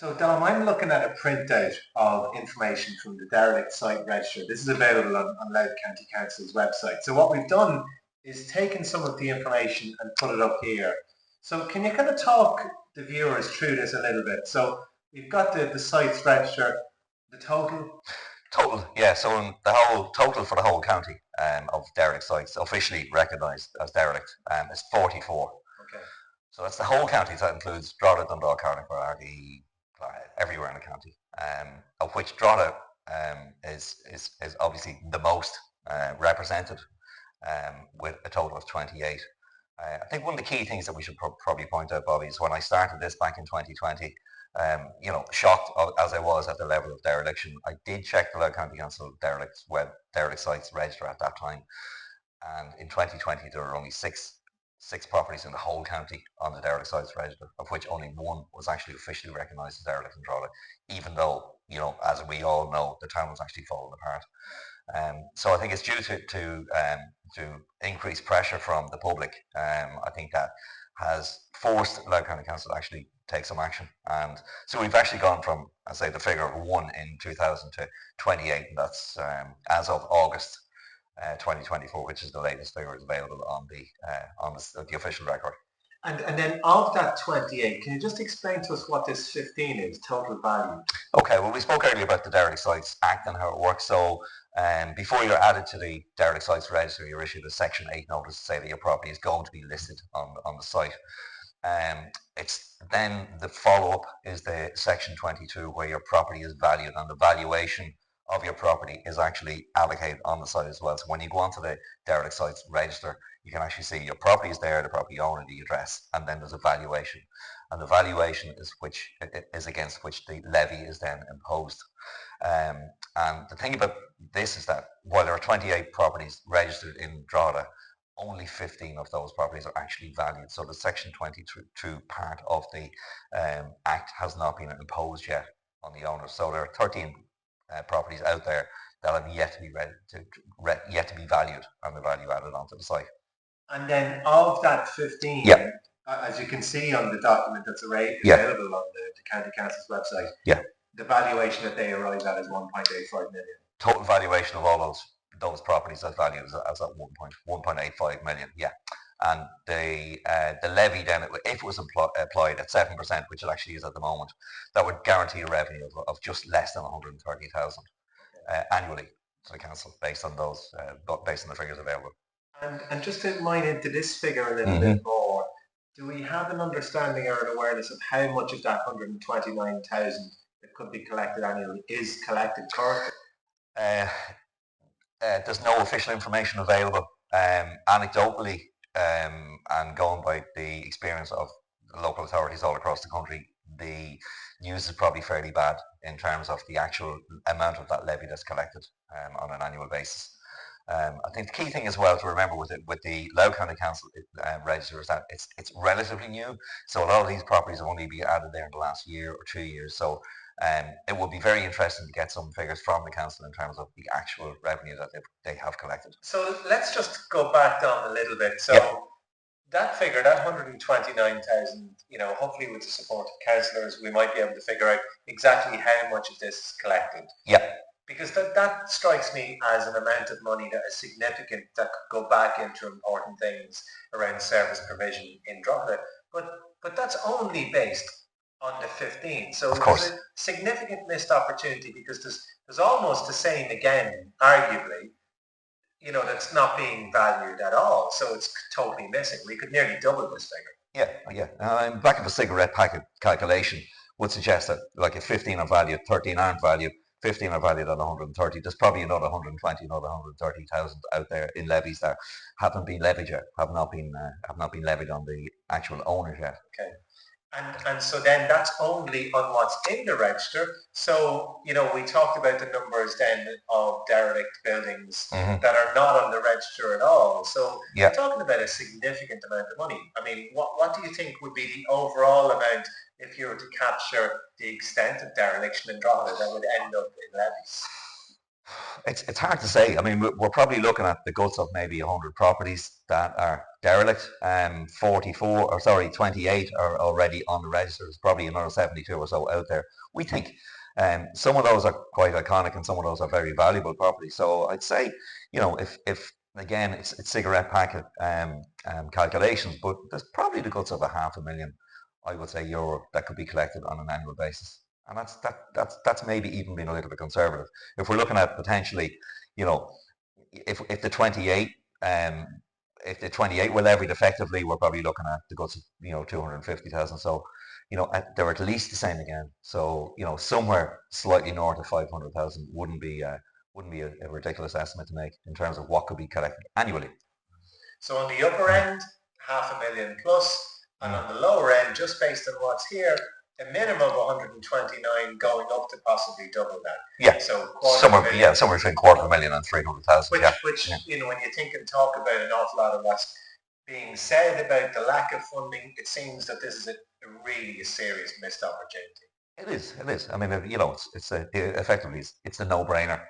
So, Dom, I'm looking at a printout of information from the derelict site register. This is available on Louth County Council's website. So, what we've done is taken some of the information and put it up here. So, can you kind of talk the viewers through this a little bit? So, we've got the sites register, the total. Total, yeah. So the whole total for the whole county of derelict sites officially recognised as derelict is 44. Okay. So that's the whole county. So that includes Drogheda, Dundalk, Carrick, Ardee, everywhere in the county. Of which Drogheda is obviously the most represented, with a total of 28. I think one of the key things that we should probably point out, Bobby, is when I started this back in 2020, shocked as I was at the level of dereliction, I did check the Louth County Council derelict sites register at that time, and in 2020 there were only six properties in the whole county on the derelict sites register, of which only one was actually officially recognised as derelict in Drogheda, even though, as we all know, the town was actually falling apart. So I think it's due to increased pressure from the public. I think that has forced Louth County Council to actually take some action. And so we've actually gone from, I say, the figure of 1 in 2000 to 28, and that's as of August 2024, which is the latest figure is available on the official record. And then of that 28, can you just explain to us what this 15 is, total value? Okay, well, we spoke earlier about the Derelict Sites Act and how it works. So before you're added to the Derelict Sites Register, you're issued a Section 8 notice to say that your property is going to be listed on the site. It's then the follow-up is the Section 22, where your property is valued, and the valuation of your property is actually allocated on the site as well. So when you go onto the Derelict Sites Register, you can actually see your property is there, the property owner, the address, and then there's a valuation. And the valuation is against which the levy is then imposed. And the thing about this is that while there are 28 properties registered in Drogheda, only 15 of those properties are actually valued. So the Section 22 part of the Act has not been imposed yet on the owners. So there are 13 properties out there that have yet to be valued, and the value added onto the site. And then of that 15, yeah. As you can see on the document that's available on the County Council's website, the valuation that they arrive at is 1.85 million. Total valuation of all those properties as valued as at 1.85 million, yeah. And the levy then, if it was applied at 7%, which it actually is at the moment, that would guarantee a revenue of just less than 130,000 annually to the council, based on the figures available. And just to mine into this figure a little bit more, do we have an understanding or an awareness of how much of that 129,000 that could be collected annually is collected currently? There's no official information available. Anecdotally, and going by the experience of the local authorities all across the country, the news is probably fairly bad in terms of the actual amount of that levy that's collected on an annual basis. I think the key thing as well to remember with the Louth County Council register is that it's relatively new. So a lot of these properties have only been added there in the last year or 2 years. So it will be very interesting to get some figures from the council in terms of the actual revenue that they have collected. So let's just go back down a little bit. So that figure, that 129,000, hopefully with the support of councillors, we might be able to figure out exactly how much of this is collected. Yeah. Because that strikes me as an amount of money that is significant, that could go back into important things around service provision in Drogheda. But that's only based on the 15. So there's a significant missed opportunity, because there's almost the same again, arguably, that's not being valued at all. So it's totally missing. We could nearly double this figure. Yeah. Back of a cigarette packet calculation would suggest that like if 15 are valued, 13 aren't valued, 15 are valued at 130. There's probably another 120, another 130,000 out there in levies that haven't been levied yet, have not been levied on the actual owners yet. Okay. And so then that's only on what's in the register. So, we talked about the numbers then of derelict buildings that are not on the register at all. So you're talking about a significant amount of money. I mean, what do you think would be the overall amount if you were to capture the extent of dereliction in Drogheda that would end up in levies? It's hard to say. I mean, we're probably looking at the guts of maybe 100 properties that are derelict. 44, or sorry, 28 are already on the register. There's probably another 72 or so out there. We think some of those are quite iconic and some of those are very valuable properties. So I'd say, if again, it's cigarette packet calculations, but there's probably the guts of a half a million, I would say, euro that could be collected on an annual basis. And that's maybe even being a little bit conservative. If we're looking at potentially, you know, if the 28 um if the 28 were levied effectively, we're probably looking at the guts of 250,000. So they're at least the same again. So somewhere slightly north of 500,000 wouldn't be a ridiculous estimate to make in terms of what could be collected annually. So on the upper Mm. end, half a million plus, and Mm. on the lower end, just based on what's here, a minimum of 129 going up to possibly double that. Yeah, So quarter of a million. somewhere between quarter of a million and 300,000. Which, Yeah, which yeah, when you think and talk about an awful lot of what's being said about the lack of funding, it seems that this is a really a serious missed opportunity. it is. It is. I mean, effectively it's a no-brainer.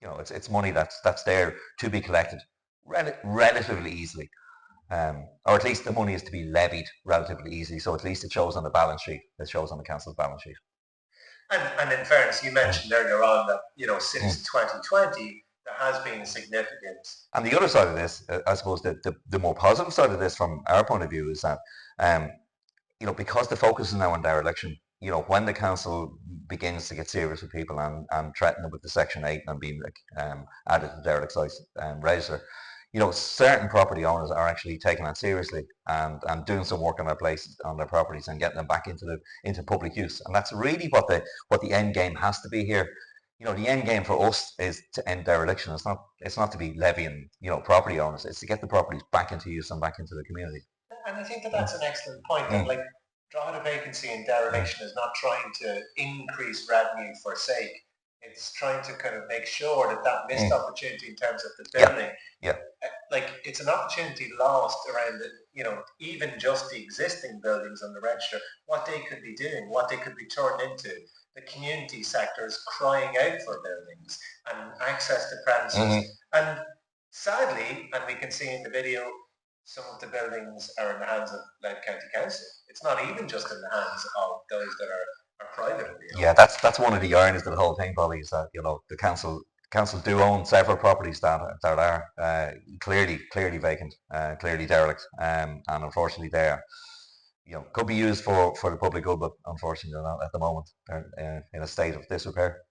It's money that's there to be collected relatively easily, or at least the money is to be levied relatively easily. So at least it shows on the balance sheet. It shows on the council's balance sheet. And in fairness, you Mm. mentioned earlier on that, Mm. since 2020, there has been a significant. And the other side of this, I suppose, the more positive side of this from our point of view is that, um, because the focus is now on dereliction, when the council begins to get serious with people and threaten them with the Section 8 and being added to the derelict sites register, certain property owners are actually taking that seriously and doing some work on their places, on their properties, and getting them back into public use. And that's really what the end game has to be here. The end game for us is to end dereliction. It's not to be levying, property owners. It's to get the properties back into use and back into the community. And I think that Mm. that's an excellent point. That Mm. like Drogheda Vacancy and Mm. Dereliction is not trying to increase revenue for sake. It's trying to kind of make sure that that missed Mm. opportunity in terms of the Yeah, building, yeah. like it's an opportunity lost around the, even just the existing buildings on the register, what they could be doing, what they could be turned into. The community sector is crying out for buildings and access to premises. Hmm. And sadly, and we can see in the video, some of the buildings are in the hands of Louth County Council. It's not even just in the hands of those that are privately Yeah, owned. that's one of the ironies of the whole thing, probably, is that the council do own several properties that are clearly vacant, clearly derelict, and unfortunately they are, could be used for the public good, but unfortunately they're not at the moment. They're in a state of disrepair.